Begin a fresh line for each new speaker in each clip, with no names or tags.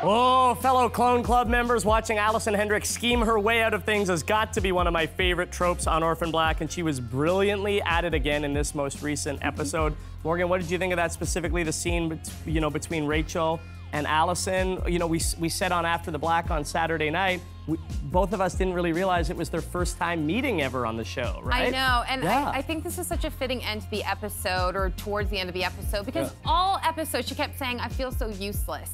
Oh, fellow Clone Club members, watching Allison Hendricks scheme her way out of things has got to be one of my favorite tropes on Orphan Black, and she was brilliantly at it again in this most recent episode. Morgan, what did you think of that, specifically the scene, between Rachel and Allison? You know, we said on After the Black on Saturday night, both of us didn't really realize it was their first time meeting ever on the show, right?
I know, and
yeah.
I think this is such a fitting end to the episode, or towards the end of the episode, because all episodes she kept saying, I feel so useless.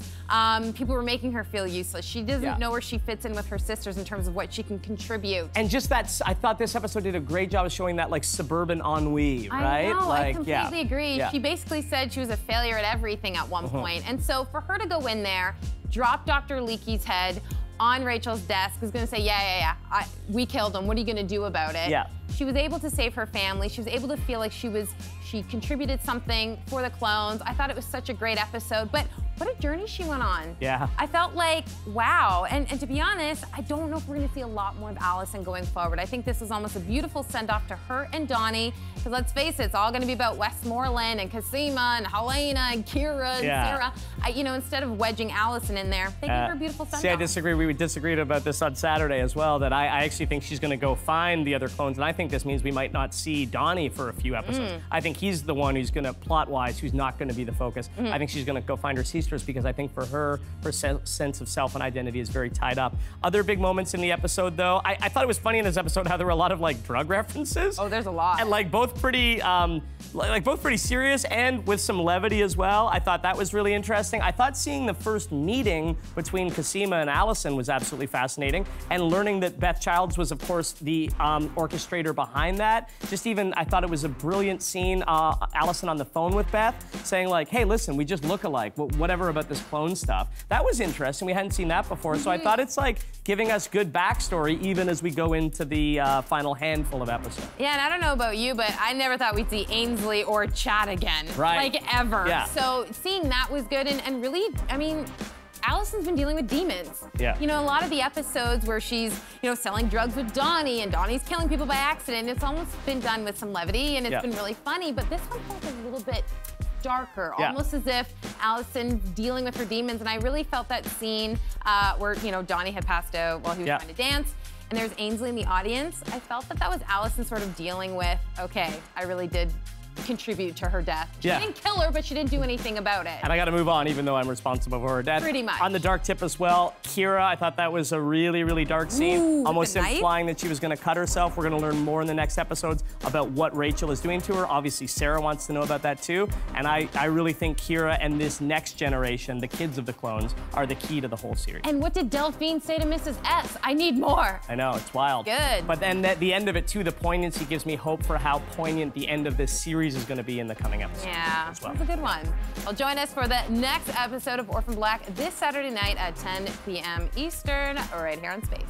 People were making her feel useless. She doesn't know where she fits in with her sisters in terms of what she can contribute.
And just that, I thought this episode did a great job of showing that, like, suburban ennui, right?
I know,
like,
I completely agree.
Yeah.
She basically said she was a failure at everything at one point. And so for her to go in there, drop Dr. Leakey's head on Rachel's desk, is gonna say, we killed him, what are you gonna do about it?
Yeah.
She was able to save her family. She was able to feel like she contributed something for the clones. I thought it was such a great episode, but what a journey she went on.
Yeah.
I felt like, wow. And to be honest, I don't know if we're gonna see a lot more of Allison going forward. I think this is almost a beautiful send-off to her and Donnie, because let's face it, it's all gonna be about Westmoreland and Cosima and Helena and Kira and Sarah. Instead of wedging Allison in there, they gave her a beautiful send-off.
See, I disagree. We disagreed about this on Saturday as well, that I actually think she's gonna go find the other clones, and I think this means we might not see Donnie for a few episodes. I think he's the one who's gonna, plot-wise, who's not gonna be the focus. I think she's gonna go find her sisters, because I think for her sense of self and identity is very tied up. Other big moments in the episode, though, I thought it was funny in this episode how there were a lot of, like, drug references.
Oh, there's a lot.
And, like, both pretty serious and with some levity as well. I thought that was really interesting. I thought seeing the first meeting between Cosima and Allison was absolutely fascinating, and learning that Beth Childs was, of course, the orchestrator behind that. I thought it was a brilliant scene. Allison on the phone with Beth saying, like, hey, listen, we just look alike, whatever about this clone stuff. That was interesting. We hadn't seen that before, so I thought it's like giving us good backstory even as we go into the final handful of episodes.
Yeah, and I don't know about you, but I never thought we'd see Ainsley or Chad again.
Right.
Like, ever.
Yeah.
So seeing that was good, and really, I mean, Allison's been dealing with demons.
Yeah.
You know, a lot of the episodes where she's, selling drugs with Donnie, and Donnie's killing people by accident, it's almost been done with some levity, and it's been really funny, but this one felt a little bit darker, almost as if Allison's dealing with her demons, and I really felt that scene where, Donnie had passed out while he was trying to dance, and there's Ainsley in the audience. I felt that was Allison sort of dealing with, okay, I really did contribute to her death. She didn't kill her, but she didn't do anything about it.
And I gotta move on, even though I'm responsible for her death.
Pretty much.
On the dark tip as well, Kira, I thought that was a really, really dark scene. Almost implying that she was gonna cut herself. We're gonna learn more in the next episodes about what Rachel is doing to her. Obviously, Sarah wants to know about that too. And I really think Kira and this next generation, the kids of the clones, are the key to the whole series.
And what did Delphine say to Mrs. S? I need more.
I know, it's wild.
Good.
But then at the end of it too, the poignancy gives me hope for how poignant the end of this series is gonna be in the coming episodes.
Yeah,
as well.
That's a good one. Well, join us for the next episode of Orphan Black this Saturday night at 10 p.m. Eastern, right here on Space.